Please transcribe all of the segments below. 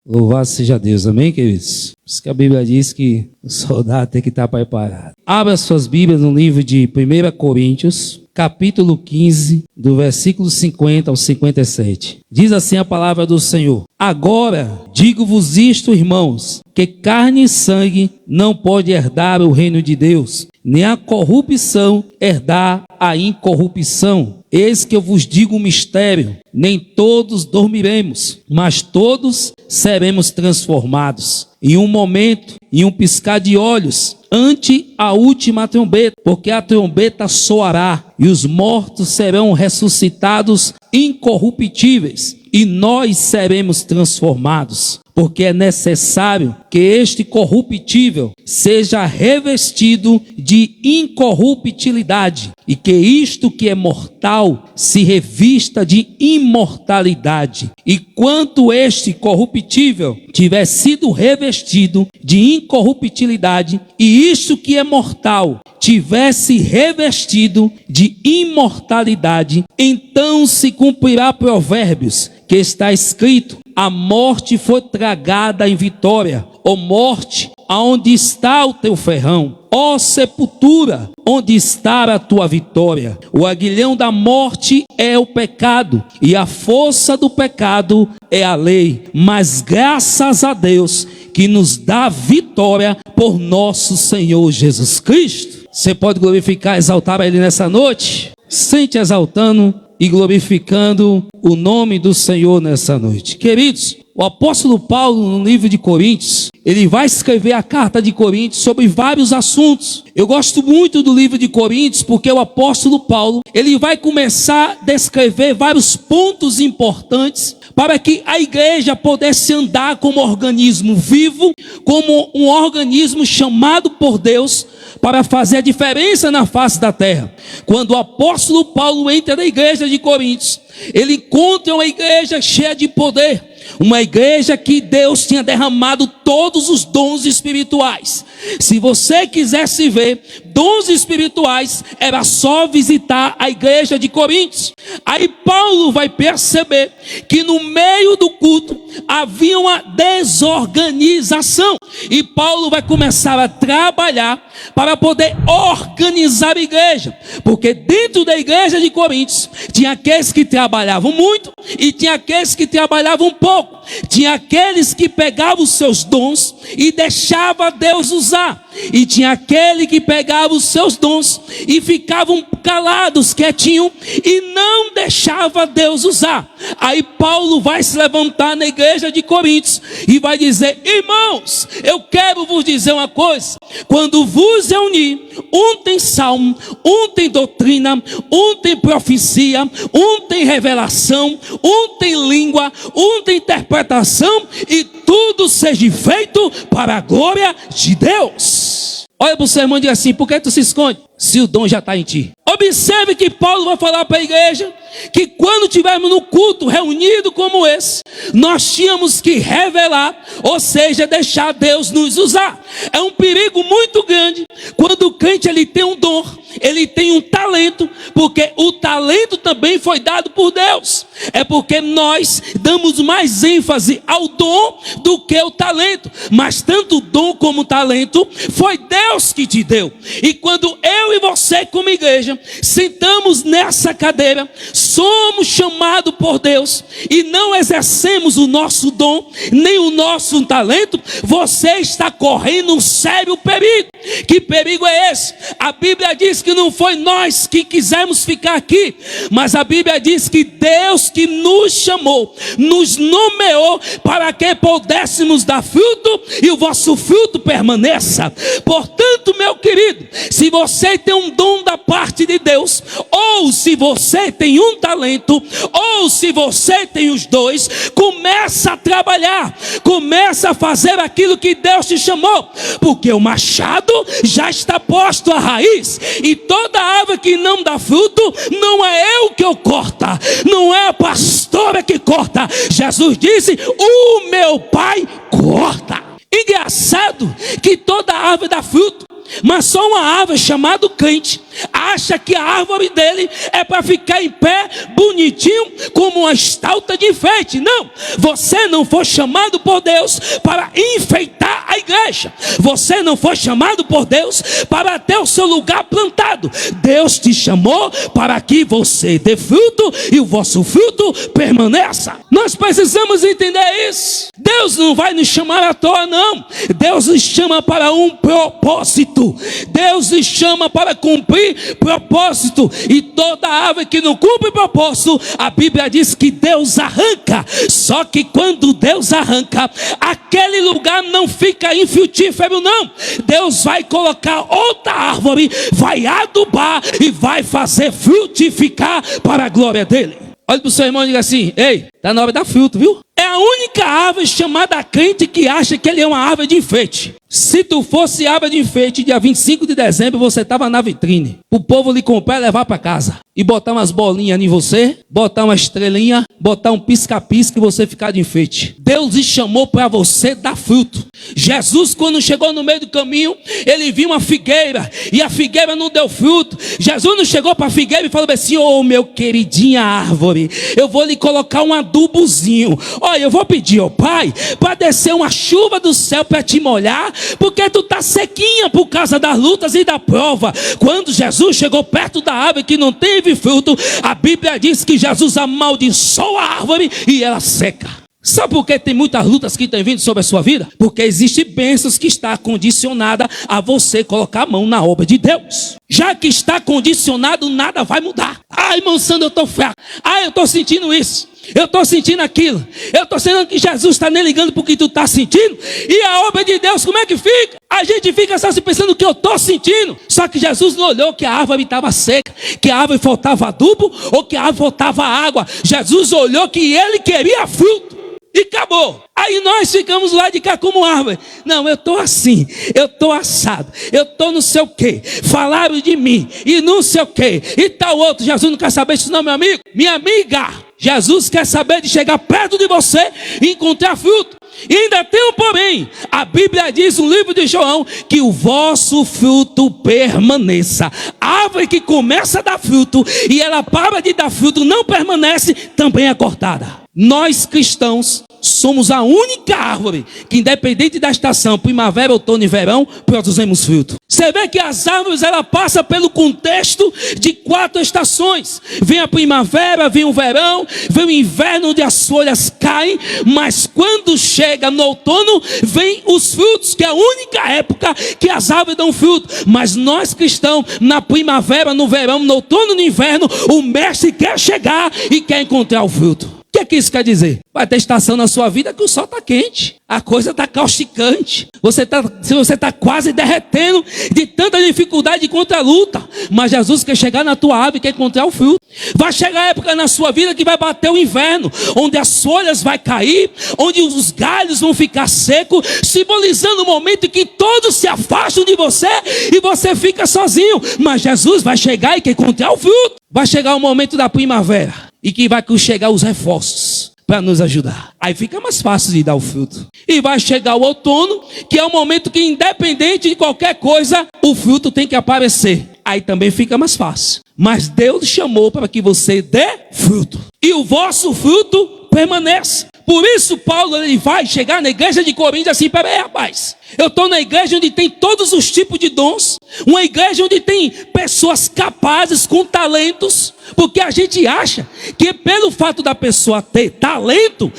Louvado seja Deus, amém, queridos? Por isso que a Bíblia diz que o soldado tem que estar preparado. Abra suas Bíblias no livro de 1 Coríntios, capítulo 15, do versículo 50 ao 57. Diz assim a palavra do Senhor: Agora digo-vos isto, irmãos, que carne e sangue não pode herdar o reino de Deus, nem a corrupção herdar a incorrupção. Eis que eu vos digo um mistério: nem todos dormiremos, mas todos seremos transformados. Em um momento, em um piscar de olhos, ante a última trombeta, porque a trombeta soará, e os mortos serão ressuscitados incorruptíveis, e nós seremos transformados. Porque é necessário que este corruptível seja revestido de incorruptibilidade, e que isto que é mortal se revista de imortalidade. E quanto este corruptível tiver sido revestido de incorruptibilidade, e isto que é mortal tivesse revestido de imortalidade, então se cumprirá Provérbios, que está escrito: a morte foi tragada em vitória. Ó morte, aonde está o teu ferrão? Ó sepultura, onde está a tua vitória? O aguilhão da morte é o pecado, e a força do pecado é a lei. Mas graças a Deus que nos dá vitória por nosso Senhor Jesus Cristo. Você pode glorificar, exaltar a Ele nessa noite? Sente exaltando e glorificando o nome do Senhor nessa noite. Queridos, o apóstolo Paulo, no livro de Coríntios, ele vai escrever a carta de Coríntios sobre vários assuntos. Eu gosto muito do livro de Coríntios porque o apóstolo Paulo, ele vai começar a descrever vários pontos importantes para que a igreja pudesse andar como organismo vivo, como um organismo chamado por Deus para fazer a diferença na face da terra. Quando o apóstolo Paulo entra na igreja de Coríntios, ele encontra uma igreja cheia de poder, uma igreja que Deus tinha derramado todos os dons espirituais. Se você quisesse ver dons espirituais, era só visitar a igreja de Coríntios. Aí Paulo vai perceber que no meio do culto havia uma desorganização, e Paulo vai começar a trabalhar para poder organizar a igreja, porque dentro da igreja de Coríntios tinha aqueles que trabalhavam muito e tinha aqueles que trabalhavam pouco. Tinha aqueles que pegavam os seus dons e deixavam Deus usar, e tinha aquele que pegava os seus dons e ficavam calados, quietinhos, e não deixava Deus usar. Aí Paulo vai se levantar na igreja de Coríntios e vai dizer: irmãos, eu quero vos dizer uma coisa. Quando vos reunir, um tem salmo, um tem doutrina, um tem profecia, um tem revelação, um tem língua, um tem interpretação, e tudo seja feito para a glória de Deus. Olha para o seu irmão e diga assim: por que tu se esconde se o dom já está em ti? Observe que Paulo vai falar para a igreja que quando estivermos no culto reunido como esse, nós tínhamos que revelar, ou seja, deixar Deus nos usar. É um perigo muito grande quando o crente ele tem um dom, ele tem um talento, porque o talento também foi dado por Deus. É porque nós damos mais ênfase ao dom do que o talento, mas tanto o dom como o talento foi Deus que te deu. E quando eu e você como igreja sentamos nessa cadeira, somos chamados por Deus e não exercemos o nosso dom, nem o nosso talento, você está correndo um sério perigo. Que perigo é esse? A Bíblia diz que não foi nós que quisemos ficar aqui, mas a Bíblia diz que Deus que nos chamou, nos nomeou para que pudéssemos dar fruto e o vosso fruto permaneça. Portanto, meu querido, se você tem um dom da parte de Deus, ou se você tem um talento, ou se você tem os dois, começa a trabalhar, começa a fazer aquilo que Deus te chamou, porque o machado já está posto à raiz, e toda árvore que não dá fruto, não é eu que eu corto, não é a pastora que corta. Jesus disse: o meu Pai corta. Engraçado que toda árvore dá fruto, mas só uma árvore chamada crente acha que a árvore dele é para ficar em pé, bonitinho, como uma estátua de enfeite. Não, você não foi chamado por Deus para enfeitar a igreja. Você não foi chamado por Deus para ter o seu lugar plantado. Deus te chamou para que você dê fruto e o vosso fruto permaneça. Nós precisamos entender isso. Deus não vai nos chamar à toa, não. Deus nos chama para um propósito. Deus nos chama para cumprir propósito. E toda árvore que não cumpre propósito, a Bíblia diz que Deus arranca. Só que quando Deus arranca, aquele lugar não fica infrutífero, não. Deus vai colocar outra árvore, vai adubar e vai fazer frutificar para a glória dele. Olha para o seu irmão e diga assim: ei, está na hora de dar fruto, viu? É a única árvore chamada crente que acha que ele é uma árvore de enfeite. Se tu fosse árvore de enfeite, dia 25 de dezembro, você estava na vitrine. O povo lhe comprar e levar para casa. E botar umas bolinhas em você, botar uma estrelinha, botar um pisca-pisca e você ficar de enfeite. Deus lhe chamou para você dar fruto. Jesus, quando chegou no meio do caminho, ele viu uma figueira e a figueira não deu fruto. Jesus não chegou para a figueira e falou assim: ô meu queridinha árvore, eu vou lhe colocar um adubozinho. Olha, eu vou pedir ao Pai para descer uma chuva do céu para te molhar, porque tu está sequinha por causa das lutas e da prova. Quando Jesus chegou perto da árvore que não teve fruto, a Bíblia diz que Jesus amaldiçoou a árvore e ela seca. Sabe por que tem muitas lutas que têm vindo sobre a sua vida? Porque existem bênçãos que está condicionada a você colocar a mão na obra de Deus. Já que está condicionado, nada vai mudar. Ah, irmão Sandro, eu estou fraco. Ah, eu estou sentindo isso. Eu estou sentindo aquilo. Eu estou sentindo que Jesus está nem ligando porque tu está sentindo. E a obra de Deus, como é que fica? A gente fica só se pensando que eu estou sentindo. Só que Jesus não olhou que a árvore estava seca, que a árvore faltava adubo ou que a árvore faltava água. Jesus olhou que ele queria fruto. E acabou. Aí nós ficamos lá de cá como árvore. Não, eu estou assim, eu estou assado, eu estou não sei o que. Falaram de mim e não sei o que. E tal outro. Jesus não quer saber disso não, meu amigo. Minha amiga, Jesus quer saber de chegar perto de você e encontrar fruto. E ainda tem um porém. A Bíblia diz no livro de João que o vosso fruto permaneça. A árvore que começa a dar fruto e ela para de dar fruto, não permanece, também é cortada. Nós cristãos somos a única árvore que, independente da estação, primavera, outono e verão, produzimos fruto. Você vê que as árvores, ela passa pelo contexto de 4 estações. Vem a primavera, vem o verão, vem o inverno onde as folhas caem, mas quando chega no outono, vem os frutos, que é a única época que as árvores dão fruto. Mas nós cristãos, na primavera, no verão, no outono e no inverno, o mestre quer chegar e quer encontrar o fruto. O que isso quer dizer? Vai ter estação na sua vida que o sol está quente, a coisa está causticante, você está quase derretendo de tanta dificuldade contra a luta, mas Jesus quer chegar na tua árvore e quer encontrar o fruto. Vai chegar a época na sua vida que vai bater o inverno, onde as folhas vão cair, onde os galhos vão ficar secos, simbolizando o momento em que todos se afastam de você e você fica sozinho, mas Jesus vai chegar e quer encontrar o fruto. Vai chegar o momento da primavera e que vai chegar os reforços para nos ajudar. Aí fica mais fácil de dar o fruto. E vai chegar o outono, que é o momento que, independente de qualquer coisa, o fruto tem que aparecer. Aí também fica mais fácil. Mas Deus chamou para que você dê fruto. E o vosso fruto permaneça. Por isso Paulo, ele vai chegar na igreja de Corinto assim: peraí, rapaz, eu estou na igreja onde tem todos os tipos de dons, uma igreja onde tem pessoas capazes, com talentos, porque a gente acha que pelo fato da pessoa ter talento,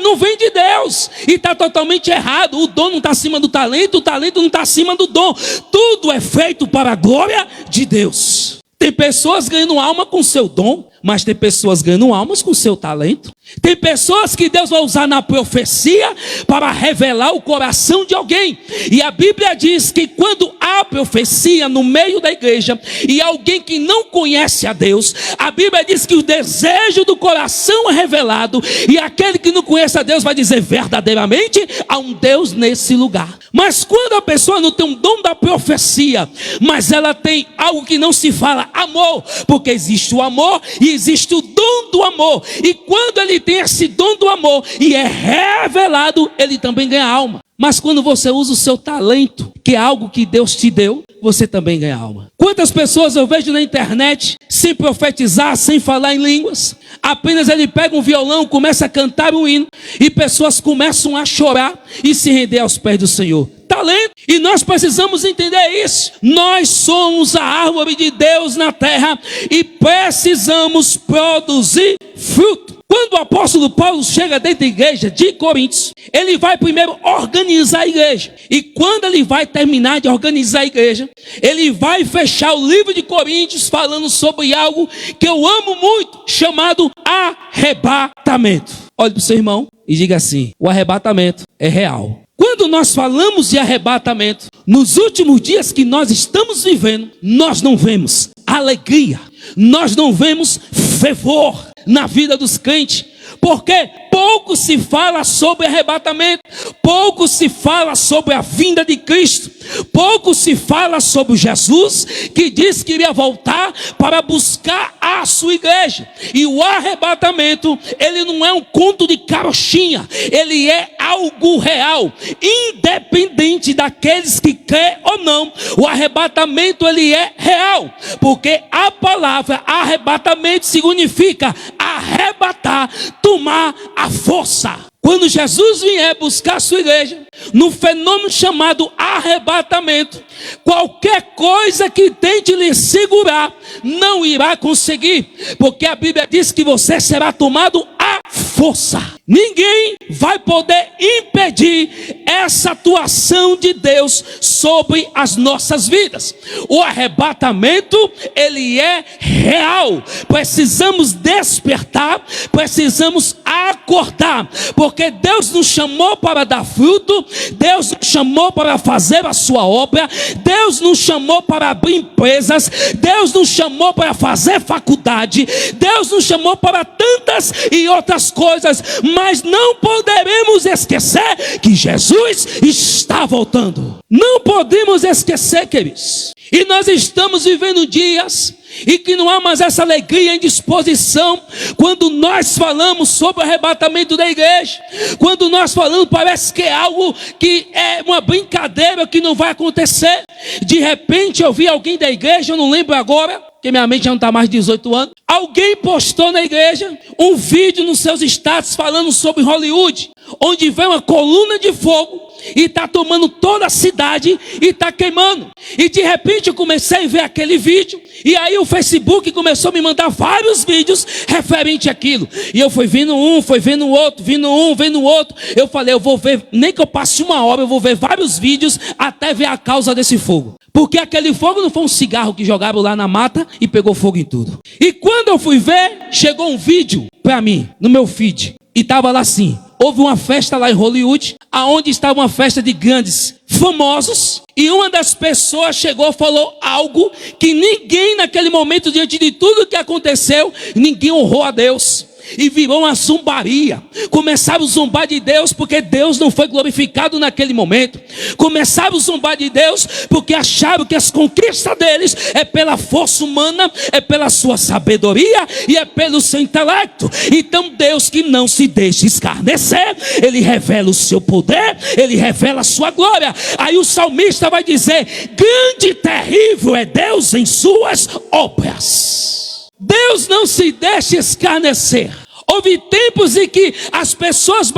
não vem de Deus, e está totalmente errado. O dom não está acima do talento, o talento não está acima do dom, tudo é feito para a glória de Deus. Tem pessoas ganhando alma com seu dom, mas tem pessoas ganhando almas com seu talento. Tem pessoas que Deus vai usar na profecia para revelar o coração de alguém. E a Bíblia diz que quando há profecia no meio da igreja e alguém que não conhece a Deus, a Bíblia diz que o desejo do coração é revelado, e aquele que não conhece a Deus vai dizer: verdadeiramente há um Deus nesse lugar. Mas quando a pessoa não tem um dom da profecia, mas ela tem algo que não se fala amor, porque existe o amor e existe o dom do amor. E quando ele tem esse dom do amor e é revelado, ele também ganha alma. Mas quando você usa o seu talento, que é algo que Deus te deu, você também ganha alma. Quantas pessoas eu vejo na internet, sem profetizar, sem falar em línguas, apenas ele pega um violão, começa a cantar um hino, e pessoas começam a chorar e se render aos pés do Senhor. Talento. E nós precisamos entender isso. Nós somos a árvore de Deus na terra e precisamos produzir fruto. Quando o apóstolo Paulo chega dentro da igreja de Coríntios, ele vai primeiro organizar a igreja. E quando ele vai terminar de organizar a igreja, ele vai fechar o livro de Coríntios falando sobre algo que eu amo muito, chamado arrebatamento. Olhe para o seu irmão e diga assim: o arrebatamento é real. Quando nós falamos de arrebatamento, nos últimos dias que nós estamos vivendo, nós não vemos alegria, nós não vemos fervor na vida dos crentes, porque pouco se fala sobre arrebatamento, pouco se fala sobre a vinda de Cristo, pouco se fala sobre Jesus, que disse que iria voltar para buscar a sua igreja. E o arrebatamento, ele não é um conto de carochinha, ele é algo real, independente daqueles que crê ou não. O arrebatamento, ele é real, porque a palavra arrebatamento significa arrebatar, tomar a força. Quando Jesus vier buscar a sua igreja, no fenômeno chamado arrebatamento, qualquer coisa que tente lhe segurar, não irá conseguir, porque a Bíblia diz que você será tomado à força. Ninguém vai poder impedir essa atuação de Deus sobre as nossas vidas. O arrebatamento, ele é real. Precisamos despertar, precisamos acordar, porque Deus nos chamou para dar fruto, Deus nos chamou para fazer a sua obra, Deus nos chamou para abrir empresas, Deus nos chamou para fazer faculdade, Deus nos chamou para tantas e outras coisas, mas não poderemos esquecer que Jesus está voltando. Não podemos esquecer, queridos. E nós estamos vivendo dias e que não há mais essa alegria em disposição. Quando nós falamos sobre o arrebatamento da igreja, quando nós falamos, parece que é algo que é uma brincadeira, que não vai acontecer. De repente eu vi alguém da igreja, eu não lembro agora, porque minha mente já não está mais de 18 anos. Alguém postou na igreja um vídeo nos seus status falando sobre Hollywood, onde vem uma coluna de fogo e está tomando toda a cidade e está queimando. E de repente eu comecei a ver aquele vídeo, e aí o Facebook começou a me mandar vários vídeos referente àquilo. E eu fui vendo um, foi vendo outro, vendo um, vendo outro. Eu falei, eu vou ver, nem que eu passe uma hora, eu vou ver vários vídeos até ver a causa desse fogo. Porque aquele fogo não foi um cigarro que jogaram lá na mata e pegou fogo em tudo. E quando eu fui ver, chegou um vídeo para mim, no meu feed, e estava lá assim: houve uma festa lá em Hollywood, aonde estava uma festa de grandes famosos, e uma das pessoas chegou e falou algo que ninguém naquele momento, diante de tudo que aconteceu, ninguém honrou a Deus. E virou uma zombaria. Começaram a zombar de Deus porque Deus não foi glorificado naquele momento. Começaram a zombar de Deus porque acharam que as conquistas deles é pela força humana, é pela sua sabedoria e é pelo seu intelecto. Então Deus, que não se deixa escarnecer, Ele revela o seu poder, Ele revela a sua glória. Aí o salmista vai dizer: grande e terrível é Deus em suas obras. Deus não se deixa escarnecer. Houve tempos em que as pessoas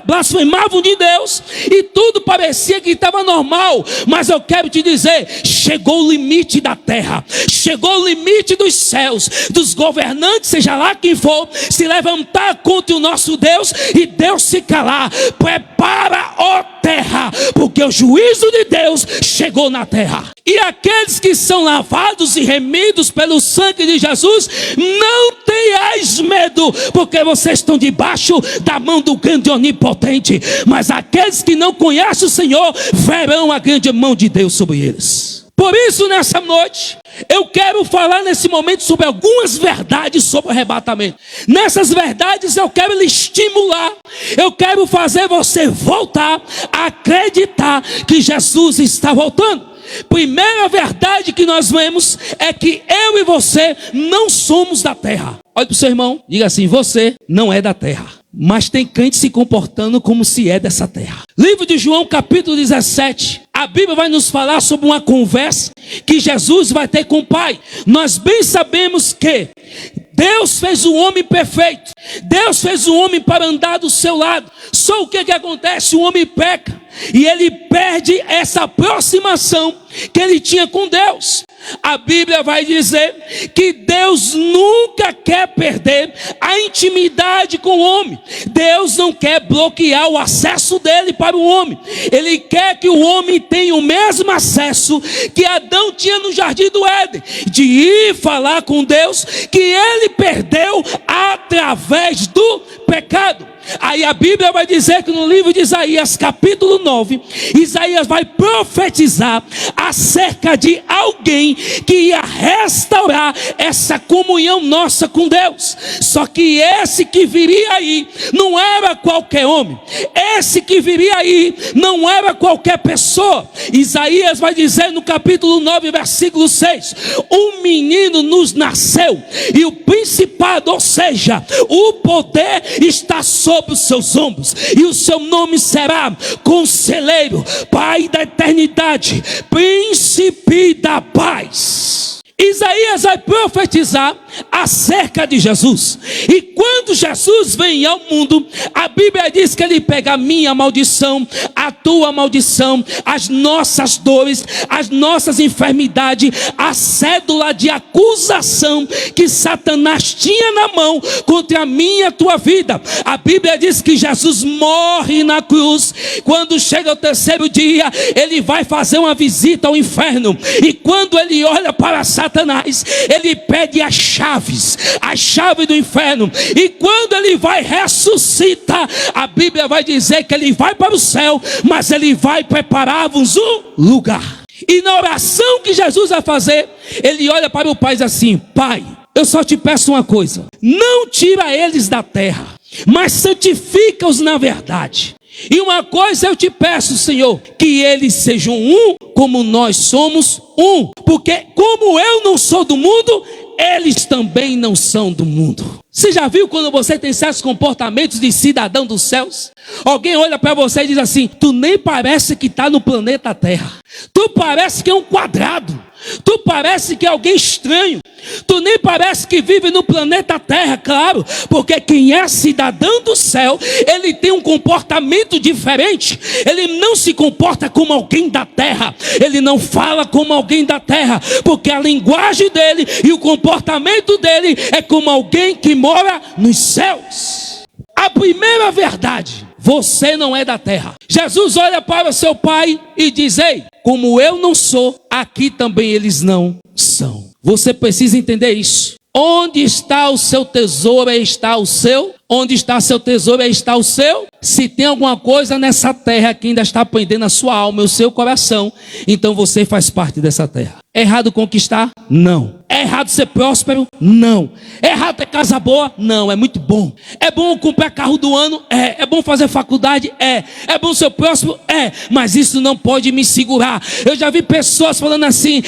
blasfemavam de Deus e tudo parecia que estava normal. Mas eu quero te dizer, chegou o limite da terra, chegou o limite dos céus, dos governantes, seja lá quem for, se levantar contra o nosso Deus e Deus se calar. Prepara, ó terra, porque o juízo de Deus chegou na terra. E aqueles que são lavados e remidos pelo sangue de Jesus, não tenhais medo, porque vocês estão debaixo da mão do grande onipotente. Mas aqueles que não conhecem o Senhor, verão a grande mão de Deus sobre eles. Por isso, nessa noite, eu quero falar nesse momento sobre algumas verdades sobre o arrebatamento. Nessas verdades eu quero lhe estimular, eu quero fazer você voltar a acreditar que Jesus está voltando. Primeira verdade que nós vemos é que eu e você não somos da terra. Olha para o seu irmão, diga assim: você não é da terra, mas tem crente se comportando como se é dessa terra. Livro de João, capítulo 17. A Bíblia vai nos falar sobre uma conversa que Jesus vai ter com o Pai. Nós bem sabemos que Deus fez o homem perfeito. Deus fez o homem para andar do seu lado. Só o que acontece? O homem peca e ele perde essa aproximação que ele tinha com Deus. A Bíblia vai dizer que Deus nunca quer perder a intimidade com o homem. Deus não quer bloquear o acesso dele para o homem. Ele quer que o homem tenha o mesmo acesso que Adão tinha no jardim do Éden, de ir falar com Deus, que ele perdeu através do pecado. Aí a Bíblia vai dizer que no livro de Isaías, capítulo 9, Isaías vai profetizar acerca de alguém que ia restaurar essa comunhão nossa com Deus. Só que esse que viria aí não era qualquer homem, esse que viria aí não era qualquer pessoa. Isaías vai dizer no capítulo 9, versículo 6: um menino nos nasceu e o principado, ou seja, o poder está sobre os seus ombros, e o seu nome será Conselheiro, Pai da eternidade, Príncipe da paz. Isaías vai profetizar acerca de Jesus. E quando Jesus vem ao mundo, a Bíblia diz que ele pega a minha maldição, a tua maldição, as nossas dores, as nossas enfermidades, a cédula de acusação que Satanás tinha na mão contra a minha e a tua vida. A Bíblia diz que Jesus morre na cruz. Quando chega o terceiro dia, ele vai fazer uma visita ao inferno, e quando ele olha para Satanás, ele pede a chave do inferno. E quando ele vai ressuscitar, a Bíblia vai dizer que ele vai para o céu, mas ele vai preparar-vos um lugar. E na oração que Jesus vai fazer, ele olha para o Pai e diz assim: Pai, eu só te peço uma coisa, não tira eles da terra, mas santifica-os na verdade. E uma coisa eu te peço, Senhor, que eles sejam um, como nós somos um. Porque como eu não sou do mundo, eles também não são do mundo. Você já viu quando você tem certos comportamentos de cidadão dos céus? Alguém olha para você e diz assim: tu nem parece que está no planeta Terra. Tu parece que é um quadrado. Tu parece que é alguém estranho. Tu nem parece que vive no planeta Terra, claro, porque quem é cidadão do céu, ele tem um comportamento diferente. Ele não se comporta como alguém da terra, ele não fala como alguém da terra, porque a linguagem dele e o comportamento dele é como alguém que mora nos céus. A primeira verdade: você não é da terra. Jesus olha para o seu Pai e diz: ei, como eu não sou, aqui também eles não são. Você precisa entender isso. Onde está o seu tesouro, aí está o seu. Onde está seu tesouro, aí está o seu. Se tem alguma coisa nessa terra que ainda está prendendo a sua alma e o seu coração, então você faz parte dessa terra. É errado conquistar? Não. É errado ser próspero? Não. É errado ter casa boa? Não, é muito bom. É bom comprar carro do ano? É bom fazer faculdade? É bom ser próspero? Mas isso não pode me segurar. Eu já vi pessoas falando assim: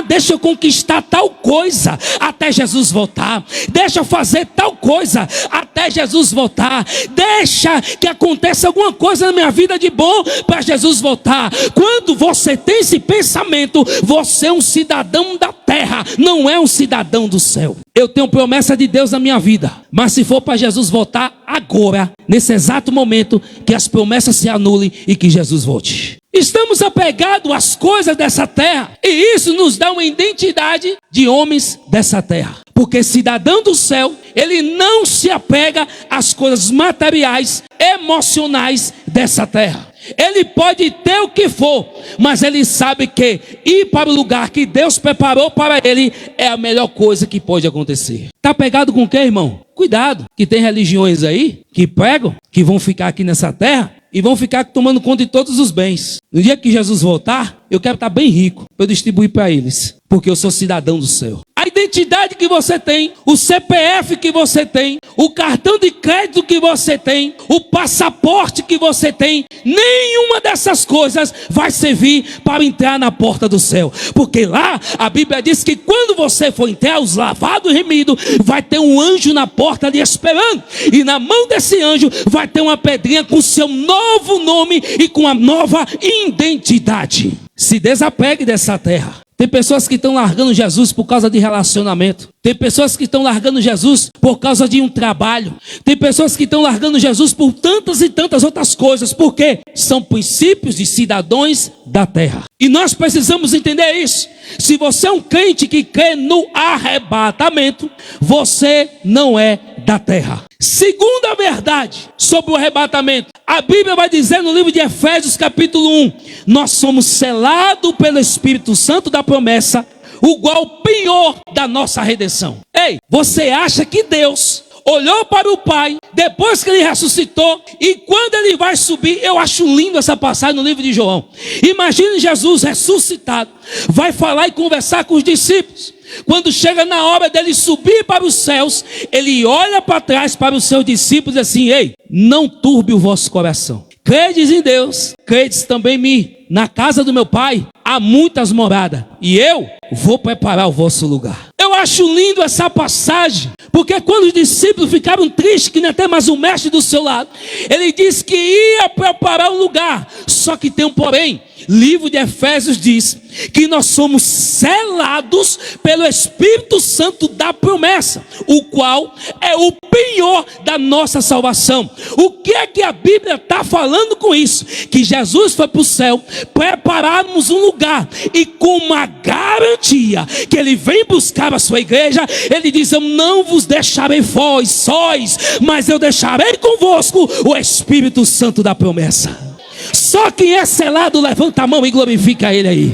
deixa eu conquistar tal coisa até Jesus voltar. Deixa eu fazer tal coisa até Jesus voltar. Deixa que aconteça alguma coisa na minha vida de bom para Jesus voltar. Quando você tem esse pensamento, você é um cidadão da terra, não é um cidadão do céu. Eu tenho promessa de Deus na minha vida, mas se for para Jesus voltar agora, nesse exato momento, que as promessas se anulem e que Jesus volte. Estamos apegados às coisas dessa terra, e isso nos dá uma identidade de homens dessa terra. Porque cidadão do céu, ele não se apega às coisas materiais, emocionais dessa terra. Ele pode ter o que for, mas ele sabe que ir para o lugar que Deus preparou para ele é a melhor coisa que pode acontecer. Está pegado com o que, irmão? Cuidado, que tem religiões aí que pregam, que vão ficar aqui nessa terra e vão ficar tomando conta de todos os bens. No dia que Jesus voltar, eu quero estar bem rico para eu distribuir para eles, porque eu sou cidadão do céu. A identidade identidade que você tem, o CPF que você tem, o cartão de crédito que você tem, o passaporte que você tem, nenhuma dessas coisas vai servir para entrar na porta do céu. Porque lá a Bíblia diz que quando você for entrar, os lavados e remidos, vai ter um anjo na porta ali esperando. E na mão desse anjo vai ter uma pedrinha com o seu novo nome e com a nova identidade. Se desapegue dessa terra. Tem pessoas que estão largando Jesus por causa de relacionamento. Tem pessoas que estão largando Jesus por causa de um trabalho. Tem pessoas que estão largando Jesus por tantas e tantas outras coisas. Por quê? São princípios de cidadãos da terra. E nós precisamos entender isso. Se você é um crente que crê no arrebatamento, você não é da terra. Segunda verdade sobre o arrebatamento. A Bíblia vai dizer no livro de Efésios capítulo 1. Nós somos selados pelo Espírito Santo da promessa, o qual penhor da nossa redenção. Ei, você acha que Deus olhou para o Pai, depois que ele ressuscitou, e quando ele vai subir, eu acho lindo essa passagem no livro de João. Imagine Jesus ressuscitado, vai falar e conversar com os discípulos. Quando chega na hora dele subir para os céus, ele olha para trás para os seus discípulos e diz assim: ei, não turbe o vosso coração. Credes em Deus, credes também em mim. Na casa do meu Pai há muitas moradas, e eu vou preparar o vosso lugar. Eu acho lindo essa passagem, porque quando os discípulos ficaram tristes, que nem até mais um mestre do seu lado, ele disse que ia preparar um lugar. Só que tem um porém. Livro de Efésios diz que nós somos selados pelo Espírito Santo da promessa, o qual é o penhor da nossa salvação. O que é que a Bíblia está falando com isso? Que Jesus foi para o céu, prepararmos um lugar, e com uma garantia que ele vem buscar a sua igreja. Ele diz: eu não vos deixarei vós sós, mas eu deixarei convosco o Espírito Santo da promessa. Só quem é selado levanta a mão e glorifica ele aí.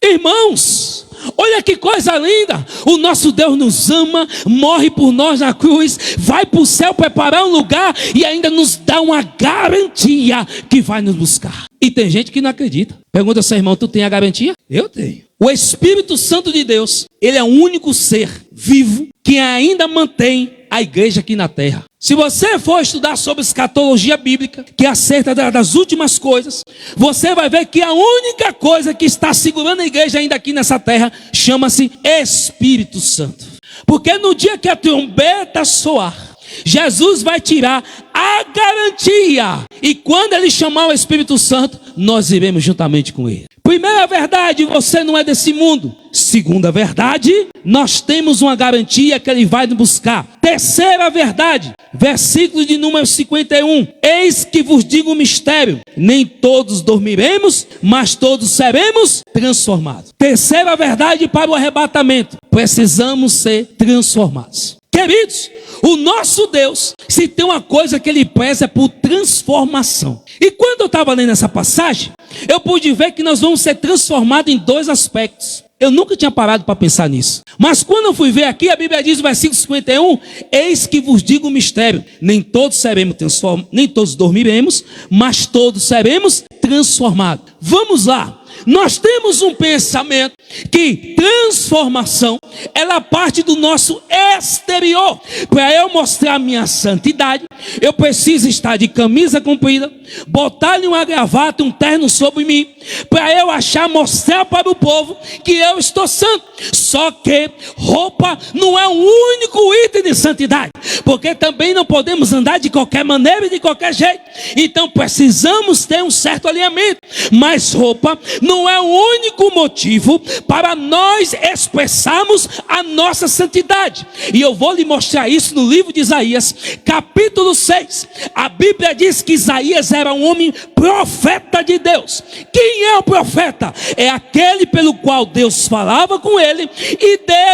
Irmãos, olha que coisa linda. O nosso Deus nos ama, morre por nós na cruz, vai para o céu preparar um lugar e ainda nos dá uma garantia que vai nos buscar. E tem gente que não acredita. Pergunta ao seu irmão: tu tem a garantia? Eu tenho. O Espírito Santo de Deus, ele é o único ser vivo que ainda mantém a igreja aqui na terra. Se você for estudar sobre escatologia bíblica, que acerta das últimas coisas, você vai ver que a única coisa que está segurando a igreja ainda aqui nessa terra chama-se Espírito Santo. Porque no dia que a trombeta soar, Jesus vai tirar a garantia, e quando ele chamar o Espírito Santo, nós iremos juntamente com ele. Primeira verdade: você não é desse mundo. Segunda verdade: nós temos uma garantia que ele vai nos buscar. Terceira verdade, versículo de número 51: eis que vos digo um mistério, nem todos dormiremos, mas todos seremos transformados. Terceira verdade para o arrebatamento: precisamos ser transformados. Queridos, o nosso Deus, se tem uma coisa que ele preza, é por transformação. E quando eu estava lendo essa passagem, eu pude ver que nós vamos ser transformados em dois aspectos. Eu nunca tinha parado para pensar nisso. Mas quando eu fui ver aqui, a Bíblia diz no versículo 51, eis que vos digo um mistério, nem todos seremos transformados, nem todos dormiremos, mas todos seremos transformados. Vamos lá. Nós temos um pensamento que transformação, ela parte do nosso exterior. Para eu mostrar minha santidade, eu preciso estar de camisa comprida, botar-lhe uma gravata, um terno sobre mim, para eu mostrar para o povo que eu estou santo. Só que roupa não é o único item de santidade, porque também não podemos andar de qualquer maneira e de qualquer jeito. Então precisamos ter um certo alinhamento. Mas roupa não é o único motivo para nós expressarmos a nossa santidade. E eu vou lhe mostrar isso no livro de Isaías, capítulo 6. A Bíblia diz que Isaías era um homem profeta de Deus. Quem é o profeta? É aquele pelo qual Deus falava com ele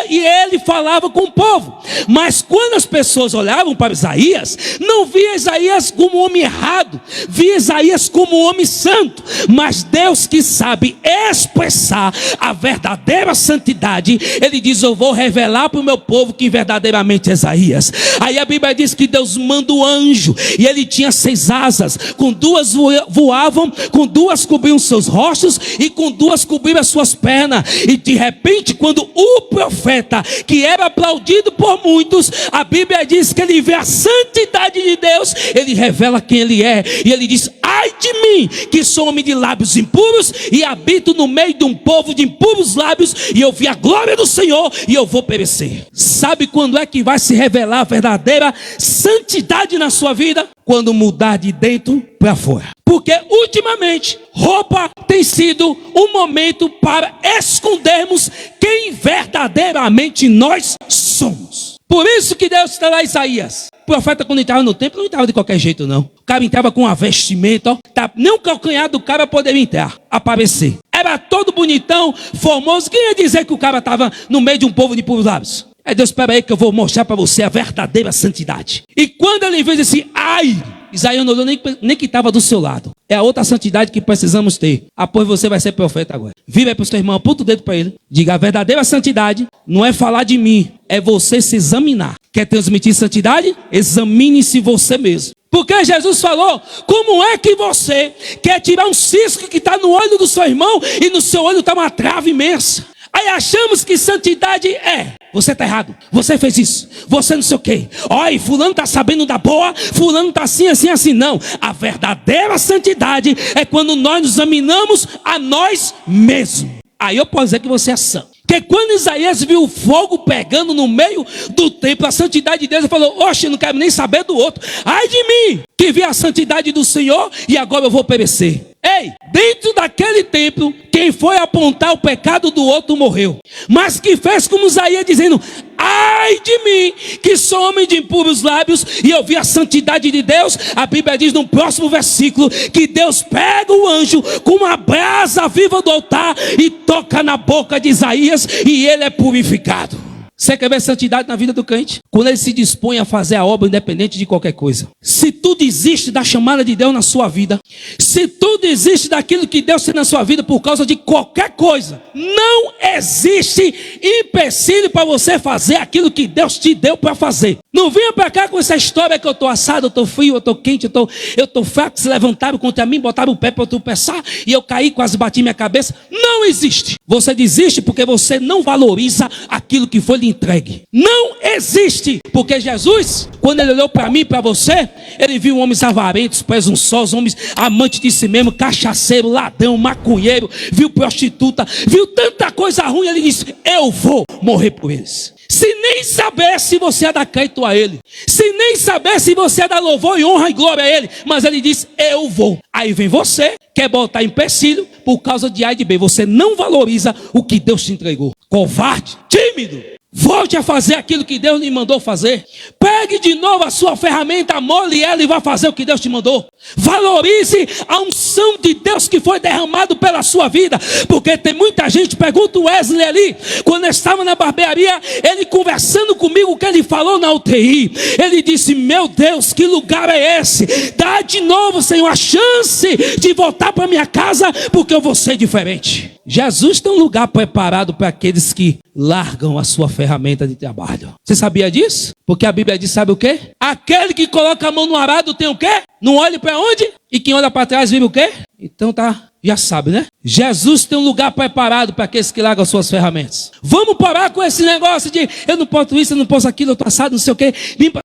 e ele falava com o povo. Mas quando as pessoas olhavam para Isaías, não via Isaías como um homem errado, via Isaías como um homem santo. Mas Deus, que sabe expressar a verdadeira santidade santidade, ele diz: eu vou revelar para o meu povo quem verdadeiramente é Isaías. Aí a Bíblia diz que Deus manda o anjo, e ele tinha 6 asas, com 2 voavam, com 2 cobriam seus rostos, e com 2 cobriam as suas pernas. E de repente, quando o profeta, que era aplaudido por muitos, a Bíblia diz que ele vê a santidade de Deus, ele revela quem ele é, e ele diz: ai de mim, que sou homem de lábios impuros, e habito no meio de um povo de impuros lábios, e eu vi a glória do Senhor, e eu vou perecer. Sabe quando é que vai se revelar a verdadeira santidade na sua vida? Quando mudar de dentro para fora. Porque ultimamente, roupa tem sido um momento para escondermos quem verdadeiramente nós somos. Por isso que Deus está lá em Isaías. O profeta, quando entrava no templo, não entrava de qualquer jeito, não. O cara entrava com uma vestimenta, ó, nem o calcanhar do cara poderia entrar, aparecer. Era todo bonitão, formoso. Quem ia dizer que o cara estava no meio de um povo de puros lábios? É Deus, espera aí que eu vou mostrar para você a verdadeira santidade. E quando ele fez assim, ai, Isaías não olhou nem que estava do seu lado. É a outra santidade que precisamos ter. Após você vai ser profeta agora. Vira aí para o seu irmão, aponta o dedo para ele. Diga: a verdadeira santidade não é falar de mim, é você se examinar. Quer transmitir santidade? Examine-se você mesmo. Porque Jesus falou: como é que você quer tirar um cisco que está no olho do seu irmão e no seu olho está uma trave imensa? Aí achamos que santidade é: você está errado, você fez isso, você não sei o quê. Olha, fulano está sabendo da boa, fulano está assim, assim, assim. Não, a verdadeira santidade é quando nós nos examinamos a nós mesmos. Aí eu posso dizer que você é santo. Porque quando Isaías viu o fogo pegando no meio do templo, a santidade de Deus, ele falou: oxe, não quero nem saber do outro. Ai de mim, que vi a santidade do Senhor e agora eu vou perecer. Ei, dentro daquele templo, quem foi apontar o pecado do outro morreu. Mas que fez como Isaías dizendo: ai de mim, que sou homem de impuros lábios, e eu vi a santidade de Deus. A Bíblia diz no próximo versículo que Deus pega o anjo com uma brasa viva do altar e toca na boca de Isaías, e ele é purificado. Você quer ver santidade na vida do crente? Quando ele se dispõe a fazer a obra independente de qualquer coisa. Se tu desiste da chamada de Deus na sua vida, se tu desiste daquilo que Deus tem na sua vida por causa de qualquer coisa, não existe empecilho para você fazer aquilo que Deus te deu para fazer. Não venha para cá com essa história que eu estou assado, eu estou frio, eu estou quente, eu estou fraco. Se levantaram contra mim, botaram o pé para eu tropeçar e eu caí, quase bati minha cabeça. Não existe. Você desiste porque você não valoriza aquilo que foi lhe entregue. Não existe. Porque Jesus, quando ele olhou para mim e para você, ele viu homens avarentos, presunçosos, homens amantes de si mesmo, cachaceiro, ladrão, maconheiro, viu prostituta, viu tanta coisa ruim. Ele disse: eu vou morrer por eles. Se nem saber se você é dar crédito a ele, se nem saber se você é dar louvor e honra e glória a ele, mas ele diz: eu vou. Aí vem você, quer botar empecilho por causa de A e de B. Você não valoriza o que Deus te entregou. Covarde, tímido. Volte a fazer aquilo que Deus lhe mandou fazer. Pegue de novo a sua ferramenta, molhe ela e vá fazer o que Deus te mandou. Valorize a unção de Deus que foi derramado pela sua vida. Porque tem muita gente, pergunta o Wesley ali, quando eu estava na barbearia, ele conversando comigo, o que ele falou na UTI. Ele disse: meu Deus, que lugar é esse? Dá de novo, Senhor, a chance de voltar para minha casa, porque eu vou ser diferente. Jesus tem um lugar preparado para aqueles que largam a sua ferramenta de trabalho. Você sabia disso? Porque a Bíblia diz, sabe o quê? Aquele que coloca a mão no arado tem o quê? Não olha para onde? E quem olha para trás vive o quê? Então tá, já sabe, né? Jesus tem um lugar preparado para aqueles que largam as suas ferramentas. Vamos parar com esse negócio de eu não posso isso, eu não posso aquilo, eu tô assado, não sei o quê.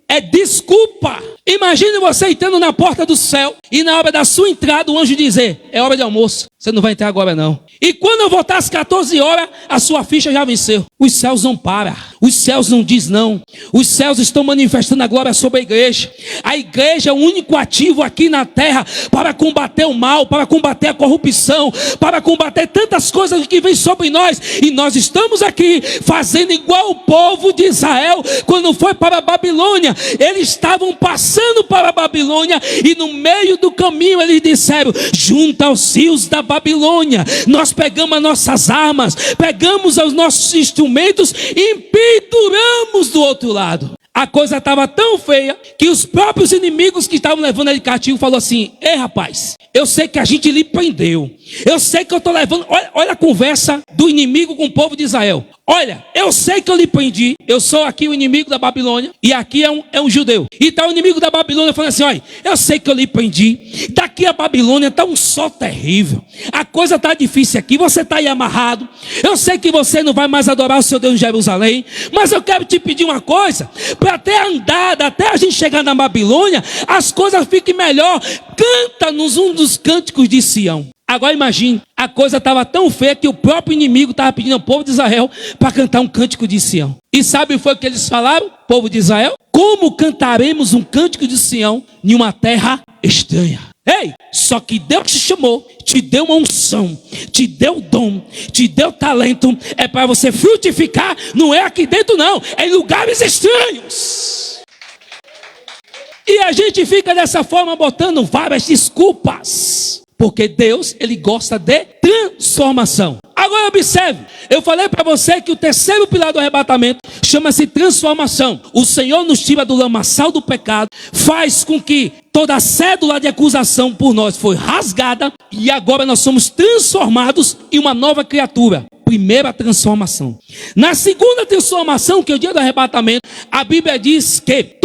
É desculpa. Imagine você entrando na porta do céu e na hora da sua entrada o anjo dizer: é hora de almoço, você não vai entrar agora não. E quando eu voltar às 14 horas, a sua ficha já venceu. Os céus não param, os céus não diz não. Os céus estão manifestando a glória sobre a igreja. A igreja é o único ativo aqui na terra para combater o mal, para combater a corrupção, para combater tantas coisas que vêm sobre nós. E nós estamos aqui fazendo igual o povo de Israel quando foi para a Babilônia. Eles estavam passando para a Babilônia e no meio do caminho eles disseram: junto aos rios da Babilônia, nós pegamos as nossas armas, pegamos os nossos instrumentos e penduramos do outro lado. A coisa estava tão feia que os próprios inimigos que estavam levando ele cativo falaram assim: ei rapaz, eu sei que a gente lhe prendeu, eu sei que eu estou levando, olha a conversa do inimigo com o povo de Israel. olha, eu sei que eu lhe prendi, eu sou aqui o inimigo da Babilônia, e aqui é um judeu. E está o inimigo da Babilônia falando assim, olha, eu sei que eu lhe prendi, daqui a Babilônia está um sol terrível, a coisa está difícil aqui, você está aí amarrado, eu sei que você não vai mais adorar o seu Deus em Jerusalém, mas eu quero te pedir uma coisa, para até andar, até a gente chegar na Babilônia, as coisas fiquem melhor, canta-nos um dos cânticos de Sião. Agora imagine, a coisa estava tão feia que o próprio inimigo estava pedindo ao povo de Israel para cantar um cântico de Sião. E sabe o que foi que eles falaram, povo de Israel? Como cantaremos um cântico de Sião em uma terra estranha? Ei, só que Deus te chamou, te deu uma unção, te deu dom, te deu talento, é para você frutificar, não é aqui dentro não, é em lugares estranhos. E a gente fica dessa forma botando várias desculpas. Porque Deus, Ele gosta de transformação. Agora observe, eu falei para você que o terceiro pilar do arrebatamento chama-se transformação. O Senhor nos tira do lamaçal do pecado, faz com que toda a cédula de acusação por nós foi rasgada e agora nós somos transformados em uma nova criatura. Primeira transformação. Na segunda transformação, que é o dia do arrebatamento, a Bíblia diz que